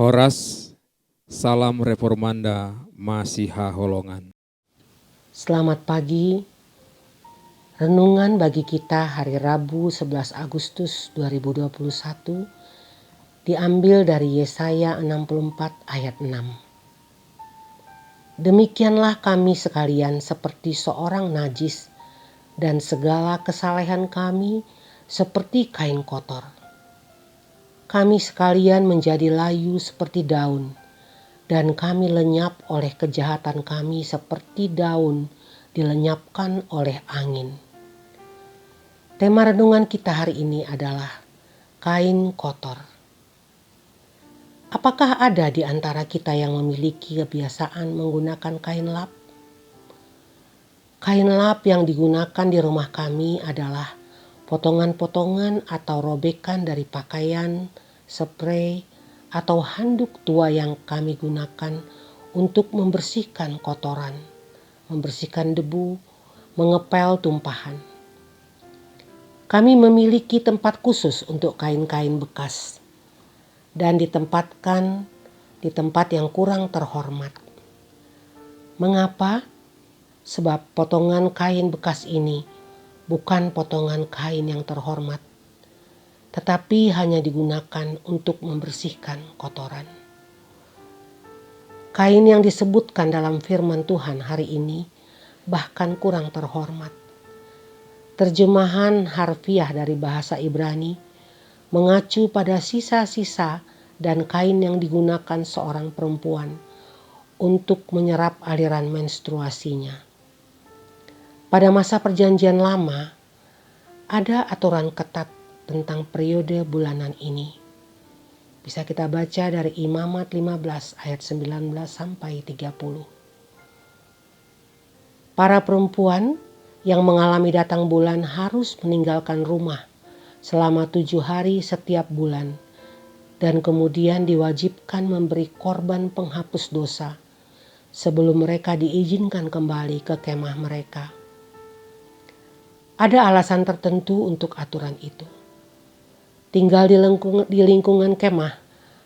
Horas, salam reformanda Masiha Holongan. Selamat pagi. Renungan bagi kita hari Rabu 11 Agustus 2021 diambil dari Yesaya 64 ayat 6. Demikianlah kami sekalian seperti seorang najis, dan segala kesalehan kami seperti kain kotor. Kami sekalian menjadi layu seperti daun, dan kami lenyap oleh kejahatan kami seperti daun dilenyapkan oleh angin. Tema renungan kita hari ini adalah kain kotor. Apakah ada di antara kita yang memiliki kebiasaan menggunakan kain lap? Kain lap yang digunakan di rumah kami adalah potongan-potongan atau robekan dari pakaian, spray, atau handuk tua yang kami gunakan untuk membersihkan kotoran, membersihkan debu, mengepel tumpahan. Kami memiliki tempat khusus untuk kain-kain bekas dan ditempatkan di tempat yang kurang terhormat. Mengapa? Sebab potongan kain bekas ini bukan potongan kain yang terhormat, tetapi hanya digunakan untuk membersihkan kotoran. Kain yang disebutkan dalam firman Tuhan hari ini bahkan kurang terhormat. Terjemahan harfiah dari bahasa Ibrani mengacu pada sisa-sisa dan kain yang digunakan seorang perempuan untuk menyerap aliran menstruasinya. Pada masa Perjanjian Lama, ada aturan ketat tentang periode bulanan ini. Bisa kita baca dari Imamat 15 ayat 19 sampai 30. Para perempuan yang mengalami datang bulan harus meninggalkan rumah selama 7 hari setiap bulan dan kemudian diwajibkan memberi korban penghapus dosa sebelum mereka diizinkan kembali ke kemah mereka. Ada alasan tertentu untuk aturan itu. Tinggal di lingkungan kemah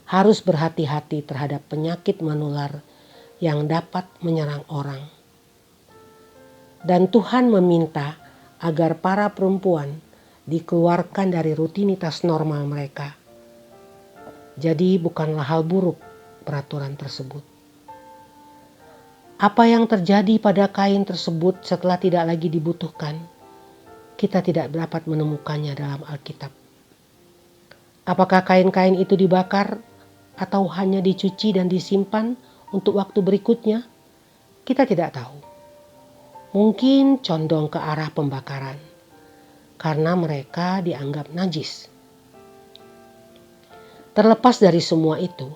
harus berhati-hati terhadap penyakit menular yang dapat menyerang orang. Dan Tuhan meminta agar para perempuan dikeluarkan dari rutinitas normal mereka. Jadi bukanlah hal buruk peraturan tersebut. Apa yang terjadi pada kain tersebut setelah tidak lagi dibutuhkan, kita tidak dapat menemukannya dalam Alkitab. Apakah kain-kain itu dibakar atau hanya dicuci dan disimpan untuk waktu berikutnya? Kita tidak tahu. Mungkin condong ke arah pembakaran karena mereka dianggap najis. Terlepas dari semua itu,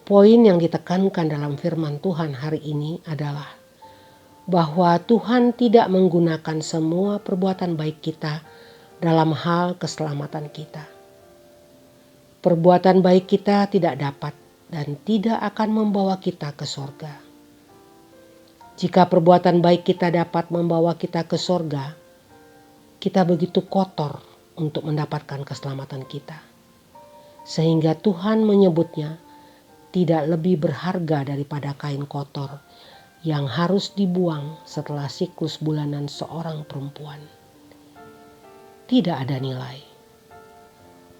poin yang ditekankan dalam firman Tuhan hari ini adalah bahwa Tuhan tidak menggunakan semua perbuatan baik kita dalam hal keselamatan kita. Perbuatan baik kita tidak dapat dan tidak akan membawa kita ke sorga. Jika perbuatan baik kita dapat membawa kita ke sorga, kita begitu kotor untuk mendapatkan keselamatan kita. Sehingga Tuhan menyebutnya tidak lebih berharga daripada kain kotor yang harus dibuang setelah siklus bulanan seorang perempuan. Tidak ada nilai.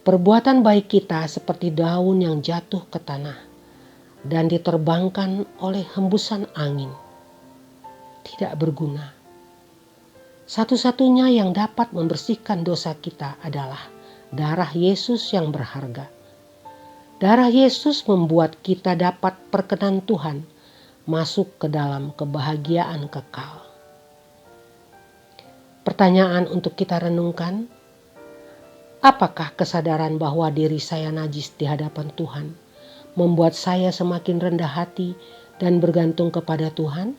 Perbuatan baik kita seperti daun yang jatuh ke tanah dan diterbangkan oleh hembusan angin. Tidak berguna. Satu-satunya yang dapat membersihkan dosa kita adalah darah Yesus yang berharga. Darah Yesus membuat kita dapat perkenan Tuhan masuk ke dalam kebahagiaan kekal. Pertanyaan untuk kita renungkan, apakah kesadaran bahwa diri saya najis di hadapan Tuhan membuat saya semakin rendah hati dan bergantung kepada Tuhan?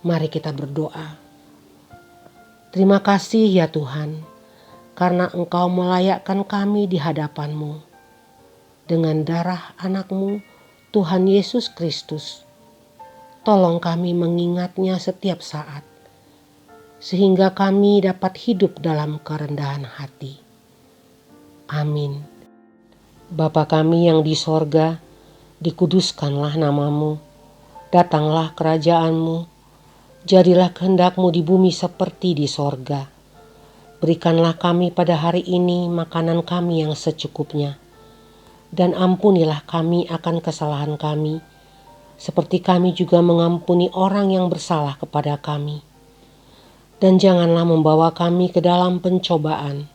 Mari kita berdoa. Terima kasih ya Tuhan, karena Engkau melayakkan kami di hadapan-Mu. Dengan darah anak-Mu, Tuhan Yesus Kristus, tolong kami mengingatnya setiap saat, sehingga kami dapat hidup dalam kerendahan hati. Amin. Bapa kami yang di sorga, dikuduskanlah namamu, datanglah kerajaanmu, jadilah kehendak-Mu di bumi seperti di sorga. Berikanlah kami pada hari ini makanan kami yang secukupnya, dan ampunilah kami akan kesalahan kami, seperti kami juga mengampuni orang yang bersalah kepada kami. Dan janganlah membawa kami ke dalam pencobaan,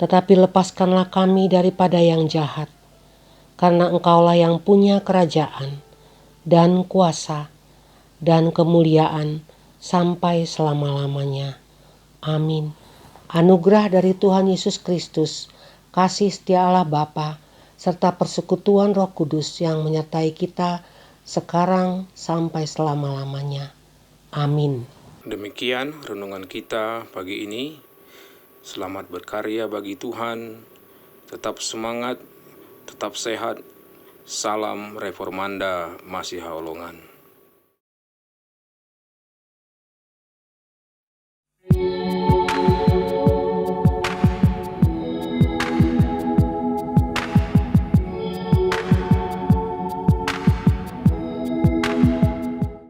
tetapi lepaskanlah kami daripada yang jahat, karena Engkaulah yang punya kerajaan, dan kuasa, dan kemuliaan sampai selama-lamanya. Amin. Anugerah dari Tuhan Yesus Kristus, kasih setia Allah Bapa, serta persekutuan Roh Kudus yang menyertai kita sekarang sampai selama-lamanya. Amin. Demikian renungan kita pagi ini. Selamat berkarya bagi Tuhan. Tetap semangat, tetap sehat. Salam Reformanda Masiha Holongan.